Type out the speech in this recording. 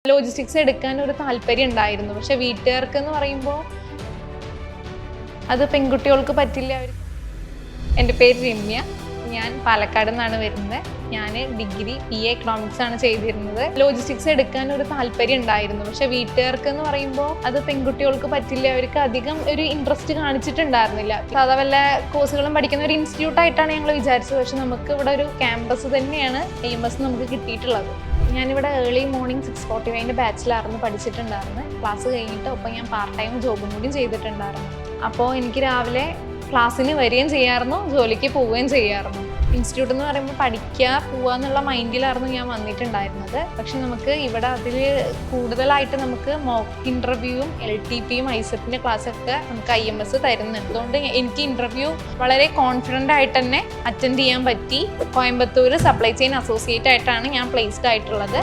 Logistics എടുക്കാൻ ഒരു താല്പര്യം ഉണ്ടായിരുന്നു. പക്ഷെ വീട്ടുകാർക്ക് എന്ന് പറയുമ്പോൾ അത് പെൺകുട്ടികൾക്ക് പറ്റില്ല. എൻ്റെ പേര് രമ്യ, ഞാൻ പാലക്കാട് നിന്നാണ് വരുന്നത്. ഞാൻ ഡിഗ്രി BA എക്കണോമിക്സ് ആണ് ചെയ്തിരുന്നത്. ലോജിസ്റ്റിക്സ് എടുക്കാൻ ഒരു താല്പര്യം ഉണ്ടായിരുന്നു. പക്ഷെ വീട്ടുകാർക്ക് എന്ന് പറയുമ്പോൾ അത് പെൺകുട്ടികൾക്ക് പറ്റില്ല. അവർക്ക് അധികം ഒരു ഇൻട്രസ്റ്റ് കാണിച്ചിട്ടുണ്ടായിരുന്നില്ല. സാധാ വല്ല കോഴ്സുകളും പഠിക്കുന്ന ഒരു ഇൻസ്റ്റിറ്റ്യൂട്ടായിട്ടാണ് ഞങ്ങൾ വിചാരിച്ചത്. പക്ഷെ നമുക്ക് ഇവിടെ ഒരു ക്യാമ്പസ് തന്നെയാണ് AMS നമുക്ക് കിട്ടിയിട്ടുള്ളത്. ഞാനിവിടെ ഏർലി മോർണിംഗ് 6:45 ബാച്ചിലായിരുന്നു പഠിച്ചിട്ടുണ്ടായിരുന്നു. ക്ലാസ് കഴിഞ്ഞിട്ട് ഒപ്പം ഞാൻ പാർട്ട് ടൈം ജോബും കൂടി ചെയ്തിട്ടുണ്ടായിരുന്നു. അപ്പോൾ എനിക്ക് രാവിലെ ക്ലാസ്സിന് വരികയും ചെയ്യാമായിരുന്നു, ജോലിക്ക് പോവുകയും ചെയ്യാമായിരുന്നു. ഇൻസ്റ്റിറ്റ്യൂട്ട് എന്ന് പറയുമ്പോൾ പഠിക്കുക പോവുക എന്നുള്ള മൈൻഡിലായിരുന്നു ഞാൻ വന്നിട്ടുണ്ടായിരുന്നത്. പക്ഷെ നമുക്ക് ഇവിടെ അതിൽ കൂടുതലായിട്ട് നമുക്ക് മോക്ക് ഇൻ്റർവ്യൂവും LTPയും ISEPൻ്റെ ക്ലാസ്സൊക്കെ നമുക്ക് IMS തരുന്നുണ്ട്. അതുകൊണ്ട് എനിക്ക് ഇൻ്റർവ്യൂ വളരെ കോൺഫിഡൻ്റ് ആയിട്ട് തന്നെ അറ്റൻഡ് ചെയ്യാൻ പറ്റി. കോയമ്പത്തൂർ സപ്ലൈ ചെയിൻ അസോസിയേറ്റ് ആയിട്ടാണ് ഞാൻ പ്ലേസ്ഡ് ആയിട്ടുള്ളത്.